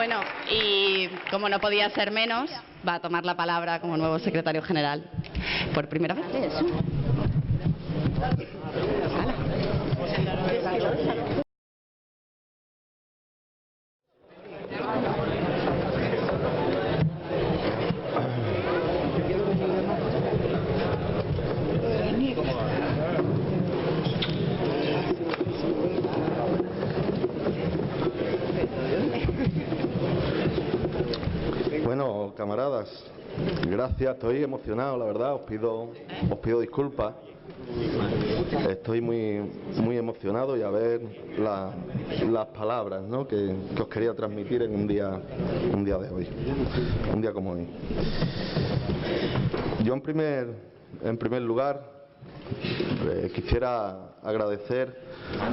Bueno, y como no podía ser menos, va a tomar la palabra como nuevo secretario general. Por primera vez. Bueno, camaradas, gracias, estoy emocionado, la verdad, os pido disculpas. Estoy muy emocionado y a ver las palabras, ¿no?, que os quería transmitir en un día de hoy, un día como hoy. Yo en primer lugar quisiera agradecer,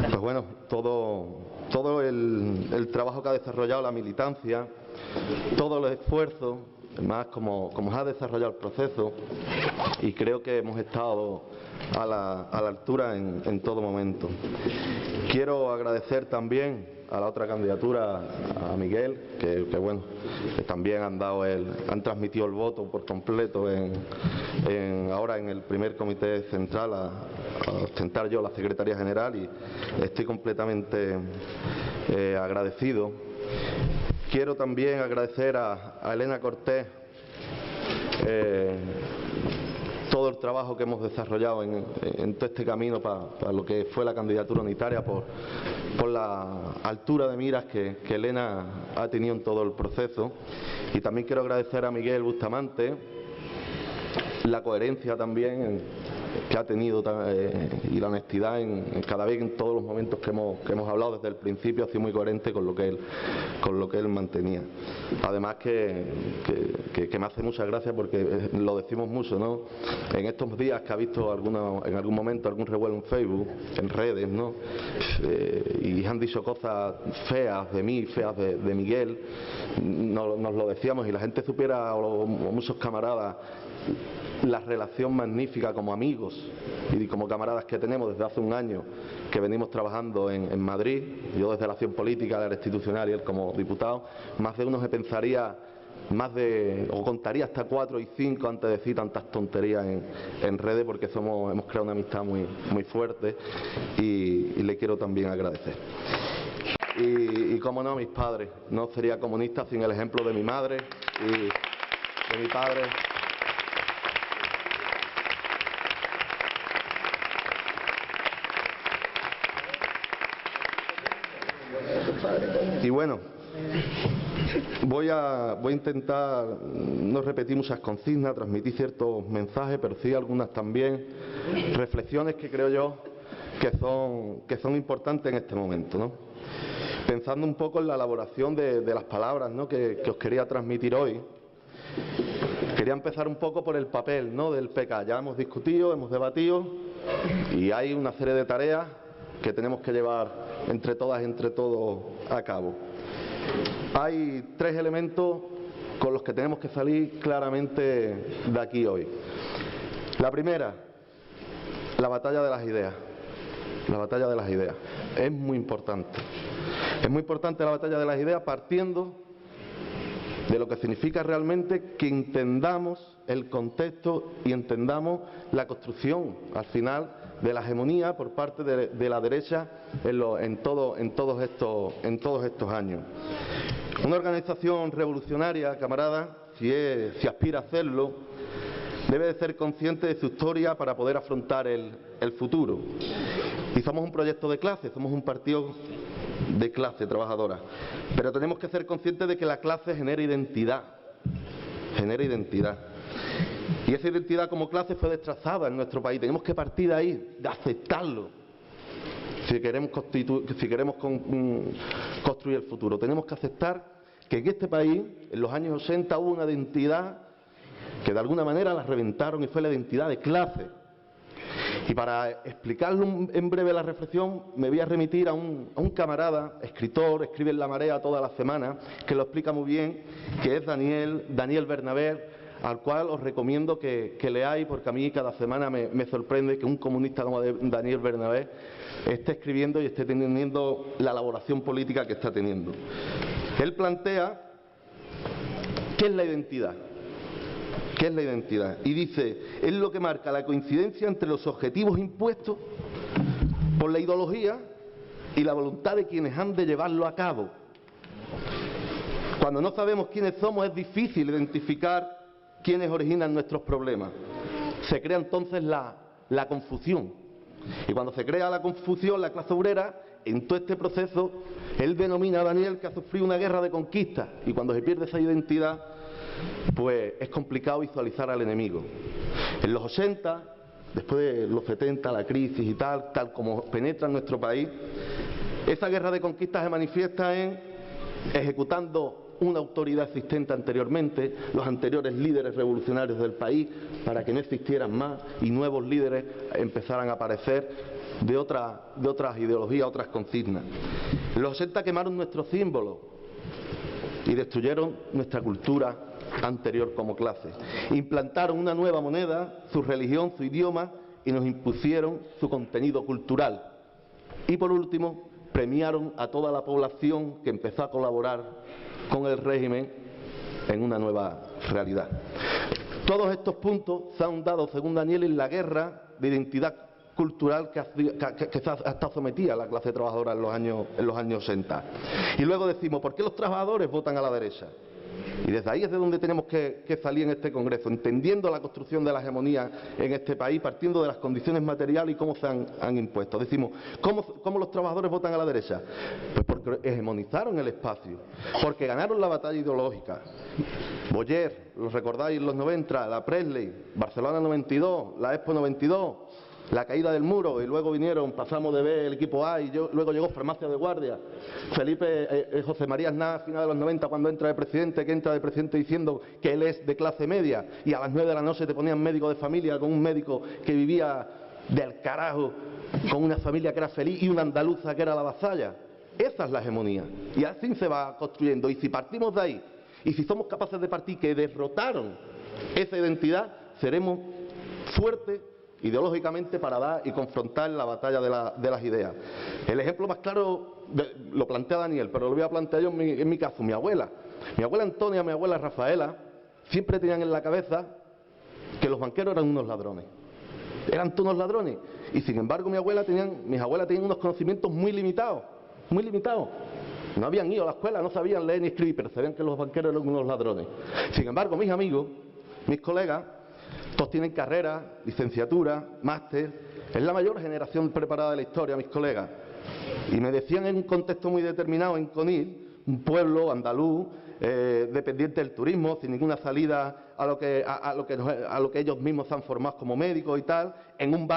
pues bueno, todo el trabajo que ha desarrollado la militancia, todo el esfuerzo, además como se ha desarrollado el proceso, y creo que hemos estado a la altura en todo momento. Quiero agradecer también a la otra candidatura, a Miguel, que bueno, que también han transmitido el voto por completo ahora en el primer comité central a ostentar yo la Secretaría General, y estoy completamente agradecido. Quiero también agradecer a Elena Cortés todo el trabajo que hemos desarrollado en todo este camino para lo que fue la candidatura unitaria, por la altura de miras que Elena ha tenido en todo el proceso. Y también quiero agradecer a Miguel Bustamante la coherencia también que ha tenido y la honestidad cada vez, en todos los momentos que hemos hablado desde el principio, ha sido muy coherente con lo que él mantenía. Además que me hace mucha gracia, porque lo decimos mucho, ¿no?, en estos días que ha visto en algún momento algún revuelo en Facebook, en redes, ¿no?, y han dicho cosas feas de mí, feas de Miguel, nos lo decíamos, y la gente supiera, o muchos camaradas, la relación magnífica como amigos y como camaradas que tenemos desde hace un año, que venimos trabajando en Madrid, yo desde la acción política, la institucional, y él como diputado. Más de uno se pensaría o contaría hasta 4 y 5 antes de decir tantas tonterías en redes, porque hemos creado una amistad muy fuerte, y le quiero también agradecer. Y cómo no, mis padres. No sería comunista sin el ejemplo de mi madre y de mi padre. Y bueno, voy a intentar no repetir muchas consignas, transmitir ciertos mensajes, pero sí algunas también reflexiones que creo yo que son importantes en este momento, ¿no? Pensando un poco en la elaboración de las palabras, ¿no?, que os quería transmitir hoy. Quería empezar un poco por el papel, ¿no?, del PK. Ya hemos discutido, hemos debatido, y hay una serie de tareas que tenemos que llevar entre todas y entre todos a cabo. Hay 3 elementos con los que tenemos que salir claramente de aquí hoy. La primera, la batalla de las ideas. La batalla de las ideas. Es muy importante. Es muy importante la batalla de las ideas, partiendo de lo que significa realmente que entendamos el contexto y entendamos la construcción, al final, de la hegemonía por parte de la derecha en todos estos años. Una organización revolucionaria, camarada, si aspira a hacerlo, debe de ser consciente de su historia para poder afrontar el futuro. Y somos un proyecto de clase, somos un partido de clase trabajadora, pero tenemos que ser conscientes de que la clase genera identidad, y esa identidad como clase fue destrozada en nuestro país. Tenemos que partir de ahí, de aceptarlo, si queremos construir el futuro. Tenemos que aceptar que en este país, en los años 80, hubo una identidad que de alguna manera la reventaron, y fue la identidad de clase. Y para explicarlo en breve la reflexión, me voy a remitir a un camarada, escritor, escribe en La Marea toda la semana, que lo explica muy bien, que es Daniel Bernabé, al cual os recomiendo que leáis, porque a mí cada semana me sorprende que un comunista como Daniel Bernabé esté escribiendo y esté teniendo la elaboración política que está teniendo. Él plantea ¿qué es la identidad? ¿Qué es la identidad? Y dice, es lo que marca la coincidencia entre los objetivos impuestos por la ideología y la voluntad de quienes han de llevarlo a cabo. Cuando no sabemos quiénes somos es difícil identificar quiénes originan nuestros problemas. Se crea entonces la confusión. Y cuando se crea la confusión, la clase obrera, en todo este proceso, él denomina a Daniel que ha sufrido una guerra de conquista. Y cuando se pierde esa identidad, pues es complicado visualizar al enemigo. En los 80, después de los 70, la crisis y tal como penetra en nuestro país, esa guerra de conquista se manifiesta en ejecutando una autoridad existente anteriormente, los anteriores líderes revolucionarios del país, para que no existieran más y nuevos líderes empezaran a aparecer de otras ideologías, otras consignas. En los 80 quemaron nuestros símbolos y destruyeron nuestra cultura anterior como clase. Implantaron una nueva moneda, su religión, su idioma, y nos impusieron su contenido cultural. Y por último, premiaron a toda la población que empezó a colaborar con el régimen en una nueva realidad. Todos estos puntos se han dado, según Daniel, en la guerra de identidad cultural que ha estado sometida a la clase trabajadora en los años 60. Y luego decimos, ¿por qué los trabajadores votan a la derecha? Y desde ahí es de donde tenemos que salir en este Congreso, entendiendo la construcción de la hegemonía en este país, partiendo de las condiciones materiales y cómo se han impuesto. Decimos, ¿cómo los trabajadores votan a la derecha? Pues porque hegemonizaron el espacio, porque ganaron la batalla ideológica. Boyer, lo recordáis, en los 90, la Presley, Barcelona 92, la Expo 92, la caída del muro, y luego pasamos de ver el equipo A, y luego llegó Farmacia de Guardia. José María Aznar, a finales de los 90, cuando entra de presidente, diciendo que él es de clase media, y a las 9 de la noche te ponían médico de familia, con un médico que vivía del carajo, con una familia que era feliz, y una andaluza que era la vasalla. Esa es la hegemonía, y así se va construyendo. Y si partimos de ahí, y si somos capaces de partir que derrotaron esa identidad, seremos fuertes ideológicamente para dar y confrontar la batalla de las ideas. El ejemplo más claro lo plantea Daniel, pero lo voy a plantear yo en mi caso. Mi abuela Antonia, mi abuela Rafaela, siempre tenían en la cabeza que los banqueros eran unos ladrones. Eran todos unos ladrones. Y sin embargo mis abuelas tenían unos conocimientos muy limitados. Muy limitados. No habían ido a la escuela, no sabían leer ni escribir, pero sabían que los banqueros eran unos ladrones. Sin embargo, mis amigos, mis colegas, todos tienen carrera, licenciatura, máster. Es la mayor generación preparada de la historia, mis colegas. Y me decían en un contexto muy determinado, en Conil, un pueblo andaluz, dependiente del turismo, sin ninguna salida a lo que ellos mismos se han formado como médicos y tal, en un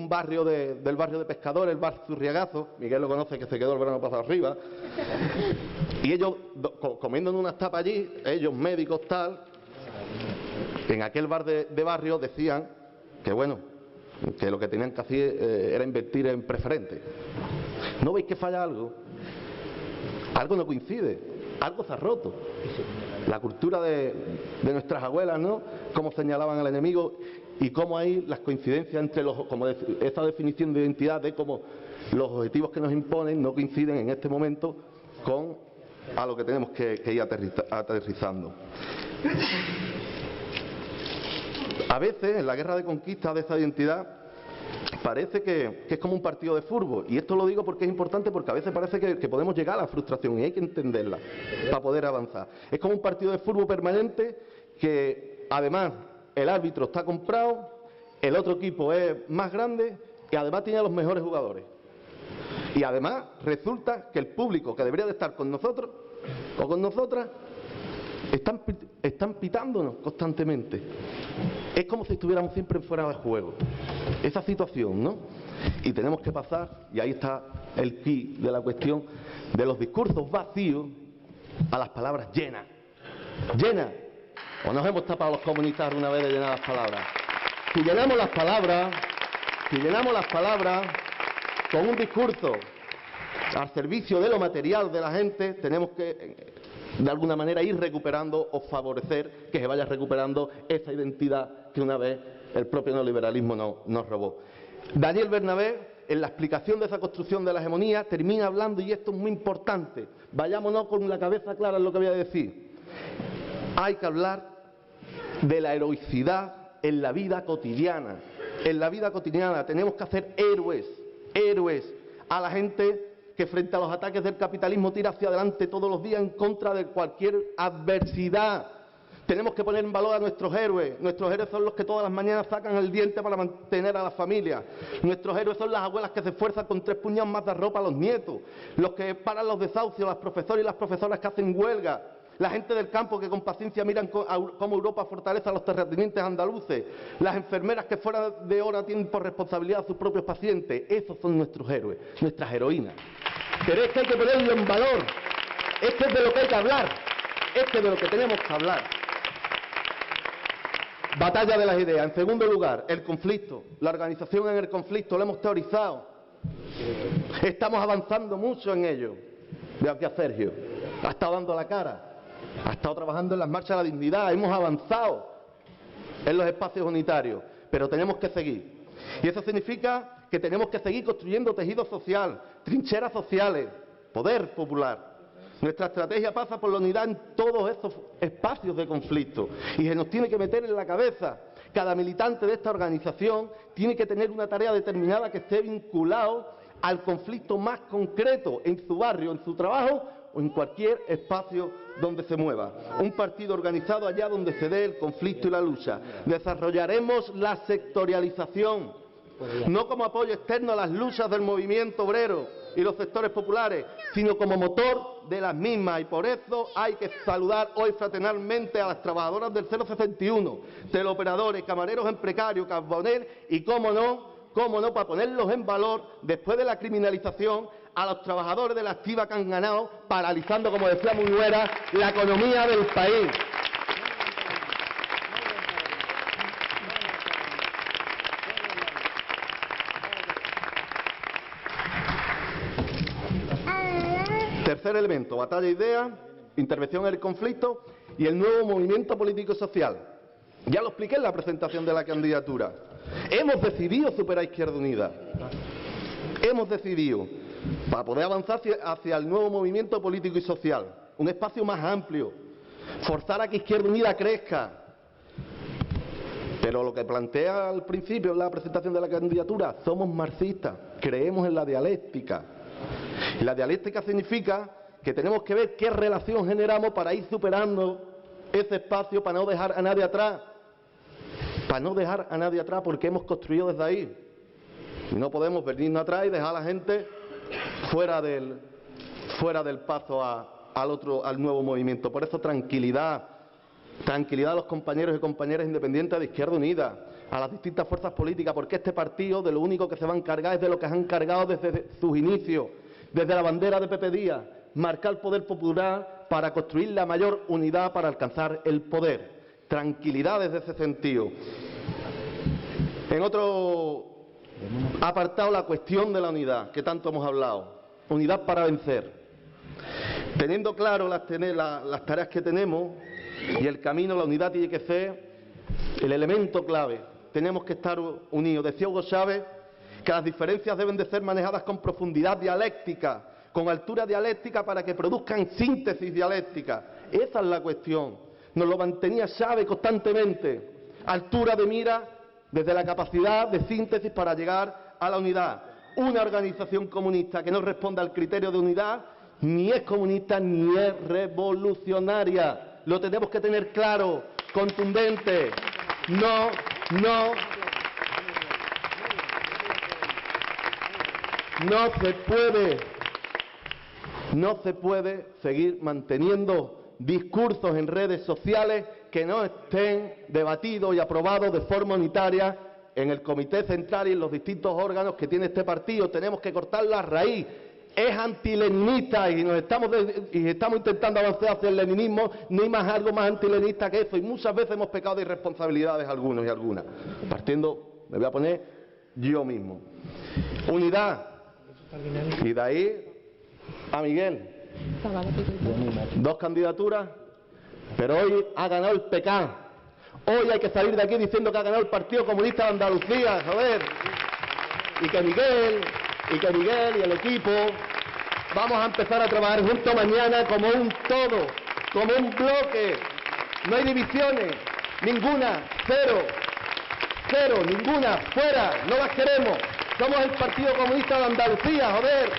barrio del barrio de pescadores, el bar Zurriagazo. Miguel lo conoce, que se quedó el verano pasado arriba. Y ellos, comiendo en unas tapas allí, ellos médicos tal, en aquel bar de barrio decían que que lo que tenían que hacer era invertir en preferentes. ¿No veis que falla algo? Algo no coincide, algo se ha roto. La cultura de nuestras abuelas, ¿no? Cómo señalaban al enemigo y cómo hay las coincidencias entre esta definición de identidad, de cómo los objetivos que nos imponen no coinciden en este momento con a lo que tenemos que ir aterrizando. A veces, en la guerra de conquista de esa identidad, parece que es como un partido de fútbol. Y esto lo digo porque es importante, porque a veces parece que podemos llegar a la frustración y hay que entenderla para poder avanzar. Es como un partido de fútbol permanente que, además, el árbitro está comprado, el otro equipo es más grande y además tiene a los mejores jugadores. Y además resulta que el público que debería de estar con nosotros o con nosotras están pitándonos constantemente. Es como si estuviéramos siempre fuera de juego. Esa situación, ¿no? Y tenemos que pasar, y ahí está el quid de la cuestión, de los discursos vacíos a las palabras llenas. ¿Llenas? ¿O nos hemos tapado los comunistas una vez de llenar las palabras? Si llenamos las palabras con un discurso al servicio de lo material de la gente, tenemos que de alguna manera ir recuperando o favorecer que se vaya recuperando esa identidad que una vez el propio neoliberalismo nos robó. Daniel Bernabé en la explicación de esa construcción de la hegemonía, termina hablando, y esto es muy importante, vayámonos con la cabeza clara en lo que voy a decir. Hay que hablar de la heroicidad en la vida cotidiana. En la vida cotidiana tenemos que hacer héroes a la gente que frente a los ataques del capitalismo tira hacia adelante todos los días en contra de cualquier adversidad. Tenemos que poner en valor a nuestros héroes. Nuestros héroes son los que todas las mañanas sacan el diente para mantener a la familia. Nuestros héroes son las abuelas que se esfuerzan con 3 puñados más de ropa a los nietos. Los que paran los desahucios, los profesores y las profesoras que hacen huelga. La gente del campo que con paciencia miran cómo Europa fortalece a los terratenientes andaluces. Las enfermeras que fuera de hora tienen por responsabilidad a sus propios pacientes. Esos son nuestros héroes, nuestras heroínas. Pero es que hay que ponerlo en valor. Este es de lo que hay que hablar. Este es de lo que tenemos que hablar. Batalla de las ideas. En segundo lugar, el conflicto. La organización en el conflicto, lo hemos teorizado. Estamos avanzando mucho en ello. Veo aquí a Sergio. Ha estado dando la cara. Ha estado trabajando en las marchas de la dignidad. Hemos avanzado en los espacios unitarios. Pero tenemos que seguir. Y eso significa que tenemos que seguir construyendo tejido social, trincheras sociales, poder popular. Nuestra estrategia pasa por la unidad en todos estos espacios de conflicto. Y se nos tiene que meter en la cabeza. Cada militante de esta organización tiene que tener una tarea determinada que esté vinculado al conflicto más concreto en su barrio, en su trabajo o en cualquier espacio donde se mueva. Un partido organizado allá donde se dé el conflicto y la lucha. Desarrollaremos la sectorialización, no como apoyo externo a las luchas del movimiento obrero y los sectores populares, sino como motor de las mismas. Y por eso hay que saludar hoy fraternalmente a las trabajadoras del 061, teleoperadores, camareros en precario, carboneros y, cómo no, para ponerlos en valor, después de la criminalización, a los trabajadores de la activa que han ganado, paralizando, como decía Munuera, la economía del país. Tercer elemento, batalla de ideas, intervención en el conflicto y el nuevo movimiento político y social. Ya lo expliqué en la presentación de la candidatura. Hemos decidido superar Izquierda Unida. Hemos decidido, para poder avanzar hacia el nuevo movimiento político y social, un espacio más amplio, forzar a que Izquierda Unida crezca. Pero lo que plantea al principio en la presentación de la candidatura, somos marxistas, creemos en la dialéctica. Y la dialéctica significa que tenemos que ver qué relación generamos para ir superando ese espacio, para no dejar a nadie atrás. Para no dejar a nadie atrás, porque hemos construido desde ahí. Y no podemos venirnos atrás y dejar a la gente fuera del paso al nuevo movimiento. Por eso tranquilidad a los compañeros y compañeras independientes de Izquierda Unida, a las distintas fuerzas políticas, porque este partido de lo único que se va a encargar es de lo que se han encargado desde sus inicios, desde la bandera de Pepe Díaz, marcar el poder popular para construir la mayor unidad para alcanzar el poder. Tranquilidad desde ese sentido. En otro apartado, la cuestión de la unidad, que tanto hemos hablado. Unidad para vencer. Teniendo claro las tareas que tenemos y el camino, la unidad tiene que ser el elemento clave. Tenemos que estar unidos. Decía Hugo Chávez que las diferencias deben de ser manejadas con profundidad dialéctica, con altura dialéctica, para que produzcan síntesis dialéctica. Esa es la cuestión. Nos lo mantenía Chávez constantemente. Altura de mira desde la capacidad de síntesis para llegar a la unidad. Una organización comunista que no responda al criterio de unidad ni es comunista ni es revolucionaria. Lo tenemos que tener claro, contundente. No se puede seguir manteniendo discursos en redes sociales que no estén debatidos y aprobados de forma unitaria en el Comité Central y en los distintos órganos que tiene este partido. Tenemos que cortar la raíz. Es antileninista y estamos intentando avanzar hacia el leninismo. No hay algo más antileninista que eso, y muchas veces hemos pecado de irresponsabilidades algunos y algunas. Partiendo, me voy a poner yo mismo. Unidad. Y de ahí a Miguel. 2 candidaturas, pero hoy ha ganado el PCAN. Hoy hay que salir de aquí diciendo que ha ganado el Partido Comunista de Andalucía, joder. y que Miguel y el equipo vamos a empezar a trabajar juntos mañana como un todo, como un bloque. No hay divisiones, ninguna, cero, ninguna, fuera, no las queremos. Somos el Partido Comunista de Andalucía, joder.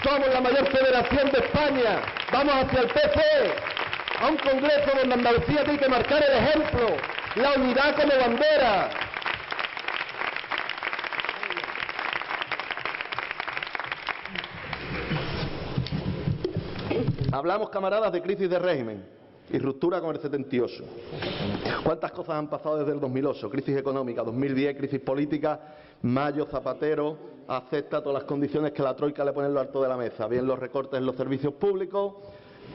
Somos la mayor federación de España. Vamos hacia el PC, a un congreso donde Andalucía tiene que marcar el ejemplo, la unidad como bandera. Hablamos, camaradas, de crisis de régimen y ruptura con el 78. ¿Cuántas cosas han pasado desde el 2008? Crisis económica, 2010, crisis política, Mayo, Zapatero acepta todas las condiciones que la troika le pone en lo alto de la mesa. Bien los recortes en los servicios públicos,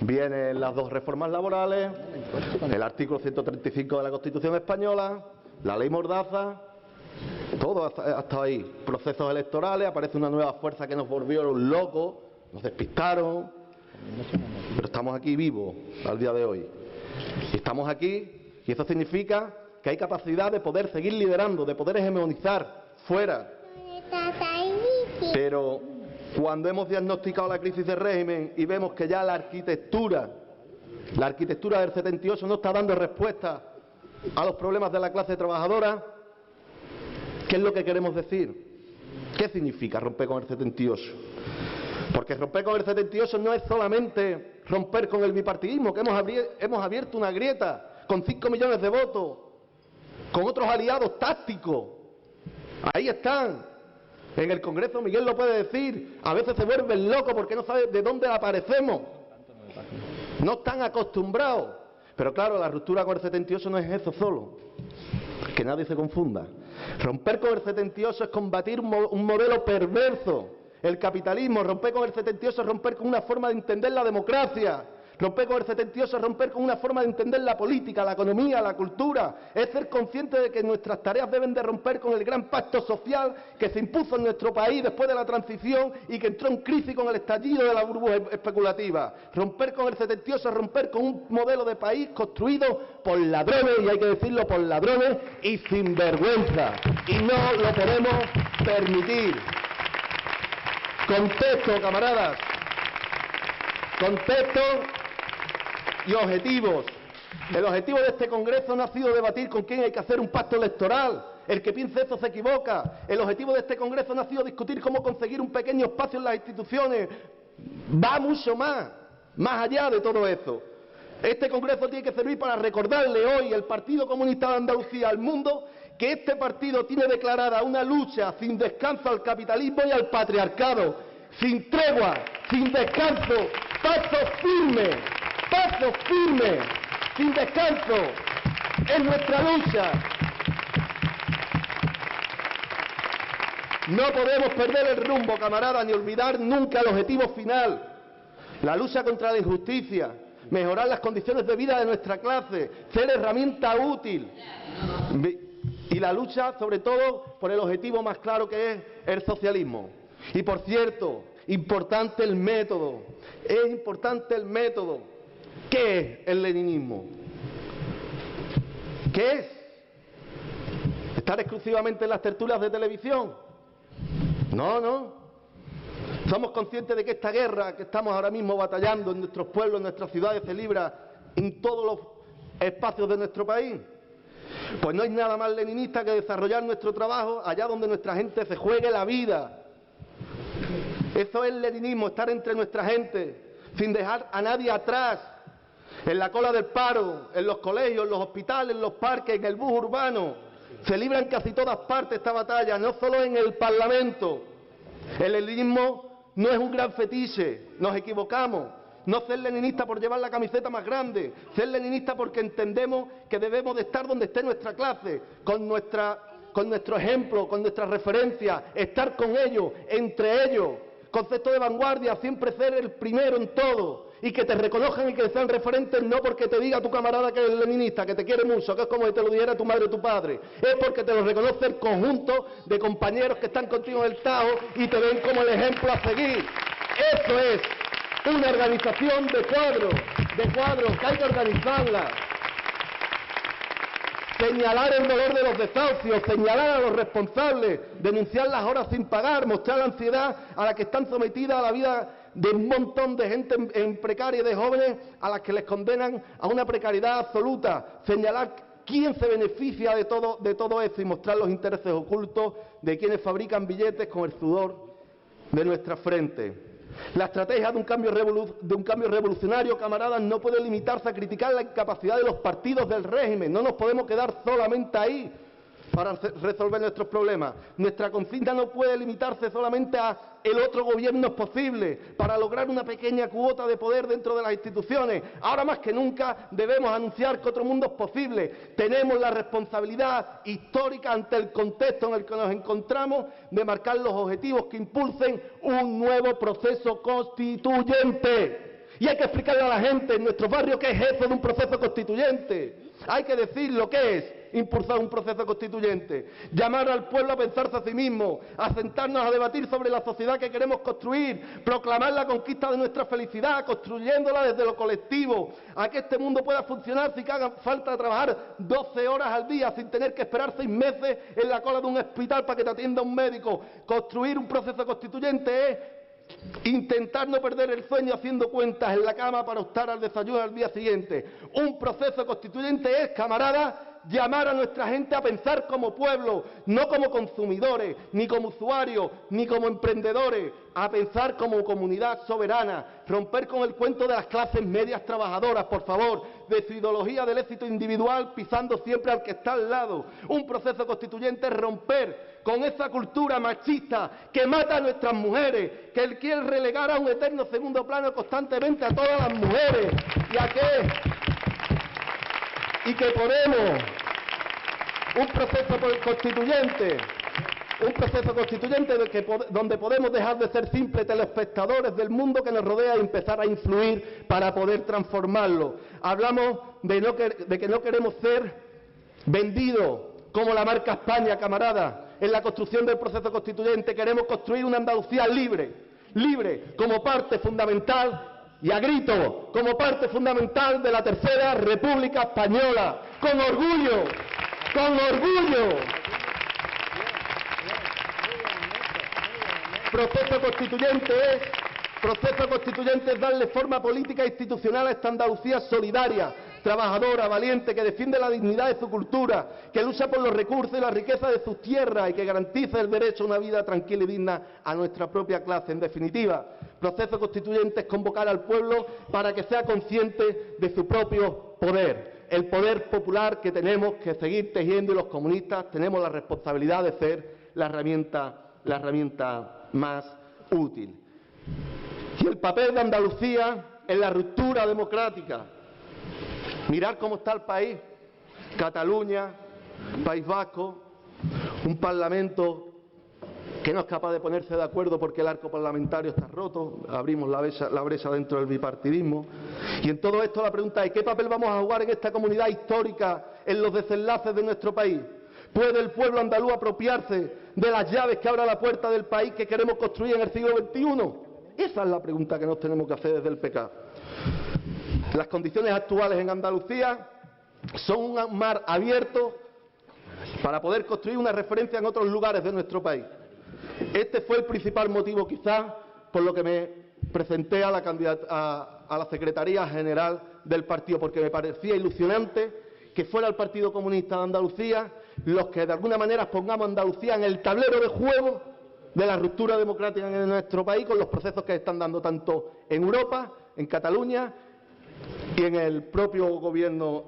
vienen las dos reformas laborales, el artículo 135 de la Constitución española, la ley Mordaza, todo ha estado ahí. Procesos electorales, aparece una nueva fuerza que nos volvió locos, nos despistaron. Pero estamos aquí vivos al día de hoy. Y estamos aquí y eso significa que hay capacidad de poder seguir liderando, de poder hegemonizar fuera. Pero cuando hemos diagnosticado la crisis de régimen y vemos que ya la arquitectura del 78 no está dando respuesta a los problemas de la clase trabajadora, ¿qué es lo que queremos decir? ¿Qué significa romper con el 78? Porque romper con el 78 no es solamente romper con el bipartidismo, que hemos abierto una grieta con 5 millones de votos, con otros aliados tácticos. Ahí están. En el Congreso, Miguel lo puede decir, a veces se vuelven locos porque no saben de dónde aparecemos. No están acostumbrados. Pero claro, la ruptura con el 78 no es eso solo. Que nadie se confunda. Romper con el 78 es combatir un modelo perverso. El capitalismo. Romper con el 78 es romper con una forma de entender la democracia. Romper con el 78 es romper con una forma de entender la política, la economía, la cultura. Es ser consciente de que nuestras tareas deben de romper con el gran pacto social que se impuso en nuestro país después de la transición y que entró en crisis con el estallido de la burbuja especulativa. Romper con el 78 es romper con un modelo de país construido por ladrones, y hay que decirlo, por ladrones y sinvergüenza. Y no lo podemos permitir. Contexto, camaradas. Contexto y objetivos. El objetivo de este Congreso no ha sido debatir con quién hay que hacer un pacto electoral. El que piense eso se equivoca. El objetivo de este Congreso no ha sido discutir cómo conseguir un pequeño espacio en las instituciones. Va mucho más allá de todo eso. Este Congreso tiene que servir para recordarle hoy el Partido Comunista de Andalucía al mundo que este partido tiene declarada una lucha sin descanso al capitalismo y al patriarcado, sin tregua, sin descanso, paso firme, sin descanso, es nuestra lucha. No podemos perder el rumbo, camaradas, ni olvidar nunca el objetivo final, la lucha contra la injusticia, mejorar las condiciones de vida de nuestra clase, ser herramienta útil. Y la lucha, sobre todo, por el objetivo más claro que es el socialismo. Y por cierto, importante el método. Es importante el método. ¿Qué es el leninismo? ¿Qué es? ¿Estar exclusivamente en las tertulias de televisión? No. Somos conscientes de que esta guerra que estamos ahora mismo batallando en nuestros pueblos, en nuestras ciudades, se libra en todos los espacios de nuestro país. Pues no hay nada más leninista que desarrollar nuestro trabajo allá donde nuestra gente se juegue la vida. Eso es leninismo, estar entre nuestra gente, sin dejar a nadie atrás, en la cola del paro, en los colegios, en los hospitales, en los parques, en el bus urbano. Se libra en casi todas partes esta batalla, no solo en el Parlamento. El leninismo no es un gran fetiche, nos equivocamos. No ser leninista por llevar la camiseta más grande, ser leninista porque entendemos que debemos de estar donde esté nuestra clase, con nuestro ejemplo, con nuestra referencia, estar con ellos, entre ellos. Concepto de vanguardia, siempre ser el primero en todo y que te reconozcan y que sean referentes no porque te diga tu camarada que es leninista, que te quiere mucho, que es como si te lo dijera tu madre o tu padre, es porque te lo reconoce el conjunto de compañeros que están contigo en el Tajo y te ven como el ejemplo a seguir. Eso es una organización de cuadros, que hay que organizarla. señalar el dolor de los desahucios, señalar a los responsables, denunciar las horas sin pagar, mostrar la ansiedad a la que están sometidas a la vida de un montón de gente en precaria, de jóvenes a las que les condenan a una precariedad absoluta, señalar quién se beneficia de todo eso y mostrar los intereses ocultos de quienes fabrican billetes con el sudor de nuestra frente. La estrategia de un cambio revolucionario, camaradas, no puede limitarse a criticar la incapacidad de los partidos del régimen. No nos podemos quedar solamente ahí para resolver nuestros problemas. Nuestra consigna no puede limitarse solamente a el otro gobierno es posible para lograr una pequeña cuota de poder dentro de las instituciones. Ahora más que nunca debemos anunciar que otro mundo es posible. Tenemos la responsabilidad histórica ante el contexto en el que nos encontramos de marcar los objetivos que impulsen un nuevo proceso constituyente. Y hay que explicarle a la gente en nuestros barrios qué es eso de un proceso constituyente. Hay que decir lo que es impulsar un proceso constituyente, llamar al pueblo a pensarse a sí mismo, a sentarnos a debatir sobre la sociedad que queremos construir, proclamar la conquista de nuestra felicidad, construyéndola desde lo colectivo, a que este mundo pueda funcionar sin que haga falta trabajar 12 horas al día, sin tener que esperar 6 meses en la cola de un hospital para que te atienda un médico. Construir un proceso constituyente es intentar no perder el sueño haciendo cuentas en la cama para optar al desayuno al día siguiente. Un proceso constituyente es, camaradas, llamar a nuestra gente a pensar como pueblo, no como consumidores, ni como usuarios, ni como emprendedores, a pensar como comunidad soberana, romper con el cuento de las clases medias trabajadoras, por favor, de su ideología del éxito individual, pisando siempre al que está al lado. Un proceso constituyente es romper con esa cultura machista que mata a nuestras mujeres, que él quiere relegar a un eterno segundo plano constantemente a todas las mujeres, y que podemos un proceso constituyente donde podemos dejar de ser simples telespectadores del mundo que nos rodea y empezar a influir para poder transformarlo. Hablamos de que no queremos ser vendidos como la marca España, camarada. En la construcción del proceso constituyente queremos construir una Andalucía libre como parte fundamental y a grito, como parte fundamental de la Tercera República Española, con orgullo. Proceso constituyente es darle forma política e institucional a esta Andalucía solidaria, trabajadora, valiente, que defiende la dignidad de su cultura, que lucha por los recursos y la riqueza de sus tierras y que garantiza el derecho a una vida tranquila y digna a nuestra propia clase. En definitiva, proceso constituyente es convocar al pueblo para que sea consciente de su propio poder, el poder popular que tenemos que seguir tejiendo, y los comunistas tenemos la responsabilidad de ser la herramienta más útil. Y el papel de Andalucía en la ruptura democrática. Mirar cómo está el país, Cataluña, País Vasco, un parlamento que no es capaz de ponerse de acuerdo porque el arco parlamentario está roto, abrimos la brecha dentro del bipartidismo. Y en todo esto la pregunta es, ¿qué papel vamos a jugar en esta comunidad histórica en los desenlaces de nuestro país? ¿Puede el pueblo andaluz apropiarse de las llaves que abran la puerta del país que queremos construir en el siglo XXI? Esa es la pregunta que nos tenemos que hacer desde el PK. Las condiciones actuales en Andalucía son un mar abierto para poder construir una referencia en otros lugares de nuestro país. Este fue el principal motivo, quizás, por lo que me presenté a la Secretaría General del partido, porque me parecía ilusionante que fuera el Partido Comunista de Andalucía los que de alguna manera pongamos a Andalucía en el tablero de juego de la ruptura democrática en nuestro país, con los procesos que están dando tanto en Europa, en Cataluña y en el propio gobierno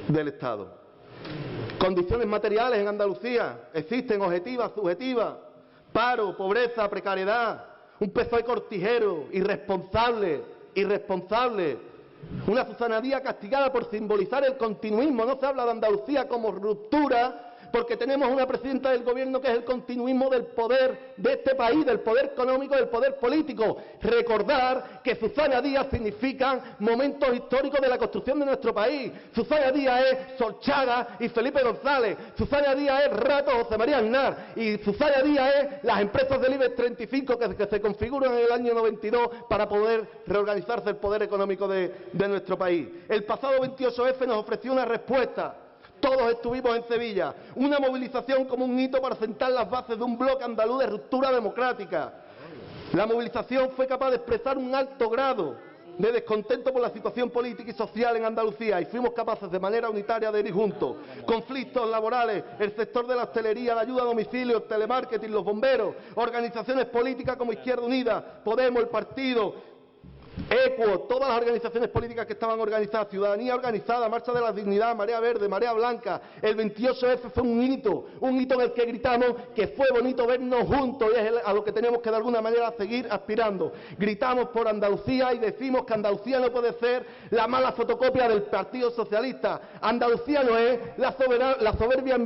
del Estado. Condiciones materiales en Andalucía existen, objetivas, subjetivas, paro, pobreza, precariedad, un PSOE cortijero, irresponsable, una Susana Díaz castigada por simbolizar el continuismo. No se habla de Andalucía como ruptura, porque tenemos una presidenta del gobierno que es el continuismo del poder de este país, del poder económico, del poder político. Recordar que Susana Díaz significan momentos históricos de la construcción de nuestro país. Susana Díaz es Solchaga y Felipe González. Susana Díaz es Rato José María Aznar. Y Susana Díaz es las empresas del IBEX 35 que se configuran en el año 92 para poder reorganizarse el poder económico de nuestro país. El pasado 28F nos ofreció una respuesta. Todos estuvimos en Sevilla. Una movilización como un hito para sentar las bases de un bloque andaluz de ruptura democrática. La movilización fue capaz de expresar un alto grado de descontento por la situación política y social en Andalucía y fuimos capaces de manera unitaria de ir juntos. Conflictos laborales, el sector de la hostelería, la ayuda a domicilio, el telemarketing, los bomberos, organizaciones políticas como Izquierda Unida, Podemos, el Partido, ECUO, todas las organizaciones políticas que estaban organizadas, Ciudadanía Organizada, Marcha de la Dignidad, Marea Verde, Marea Blanca. El 28F fue un hito en el que gritamos que fue bonito vernos juntos y es a lo que tenemos que de alguna manera seguir aspirando. Gritamos por Andalucía y decimos que Andalucía no puede ser la mala fotocopia del Partido Socialista. Andalucía no es la soberbia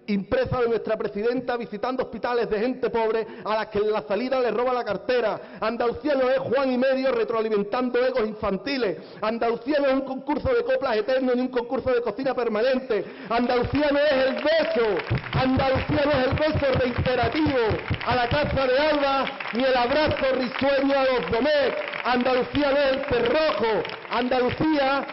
impresa de nuestra presidenta visitando hospitales de gente pobre a las que en la salida le roba la cartera. Andalucía no es Juan y medio retroalimentando egos infantiles. Andalucía no es un concurso de coplas eterno ni un concurso de cocina permanente. Andalucía no es el beso. Andalucía no es el beso reiterativo a la casa de Alba ni el abrazo risueño a los Domecq. Andalucía no es el cerrojo. Andalucía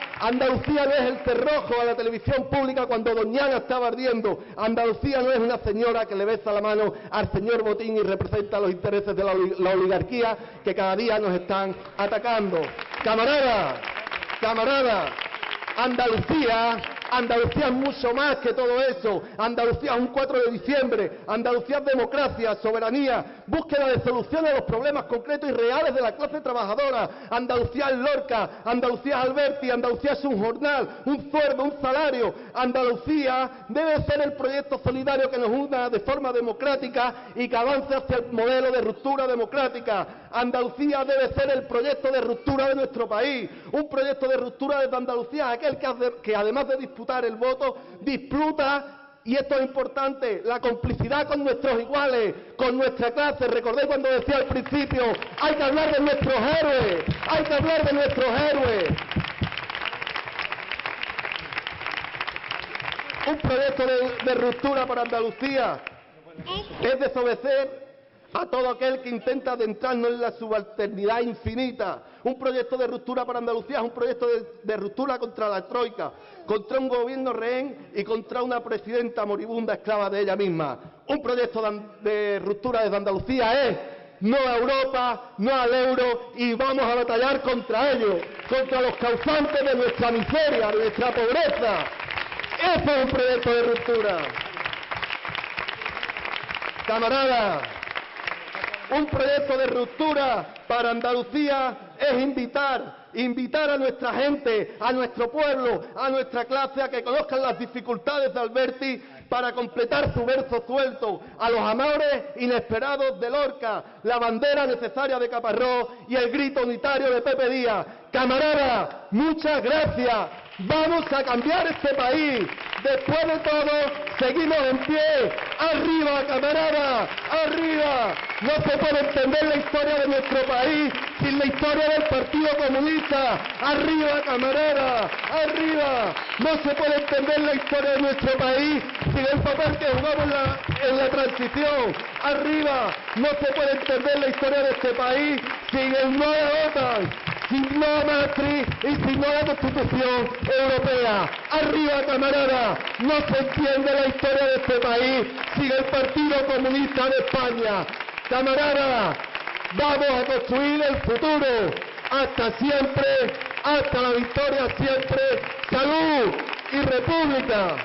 no es el cerrojo a la televisión pública cuando Doñana estaba ardiendo. Andalucía no es una señora que le besa la mano al señor Botín y representa los intereses de la oligarquía que cada día nos están atacando. Camarada, Andalucía es mucho más que todo eso. Andalucía es un 4 de diciembre. Andalucía es democracia, soberanía, búsqueda de soluciones a los problemas concretos y reales de la clase trabajadora. Andalucía es Lorca, Andalucía es Alberti, Andalucía es un jornal, un sueldo, un salario. Andalucía debe ser el proyecto solidario que nos una de forma democrática y que avance hacia el modelo de ruptura democrática. Andalucía debe ser el proyecto de ruptura de nuestro país. Un proyecto de ruptura desde Andalucía, aquel que además de disputar el voto, disfruta, y esto es importante, la complicidad con nuestros iguales, con nuestra clase. Recordé cuando decía al principio, hay que hablar de nuestros héroes, hay que hablar de nuestros héroes. Un proyecto de ruptura para Andalucía es desobedecer a todo aquel que intenta adentrarnos en la subalternidad infinita. Un proyecto de ruptura para Andalucía es un proyecto de ruptura contra la troika, contra un gobierno rehén y contra una presidenta moribunda esclava de ella misma. Un proyecto de ruptura desde Andalucía es no a Europa, no al euro, y vamos a batallar contra ellos, contra los causantes de nuestra miseria, de nuestra pobreza. Ese es un proyecto de ruptura. Camaradas, un proyecto de ruptura para Andalucía es invitar a nuestra gente, a nuestro pueblo, a nuestra clase a que conozcan las dificultades de Alberti para completar su verso suelto, a los amores inesperados de Lorca, la bandera necesaria de Caparrós y el grito unitario de Pepe Díaz. Camaradas, muchas gracias. Vamos a cambiar este país. Después de todo, seguimos en pie. ¡Arriba, camaradas! ¡Arriba! No se puede entender la historia de nuestro país sin la historia del Partido Comunista. ¡Arriba, camaradas! ¡Arriba! No se puede entender la historia de nuestro país sin el papel que jugamos en la transición. ¡Arriba! No se puede entender la historia de este país sin el no a la OTAN, sin no a Maastricht y sin no a la Constitución Europea. ¡Arriba, camarada! No se entiende la historia de este país sin el Partido Comunista de España. Camarada, vamos a construir el futuro. Hasta siempre, hasta la victoria siempre. ¡Salud y República!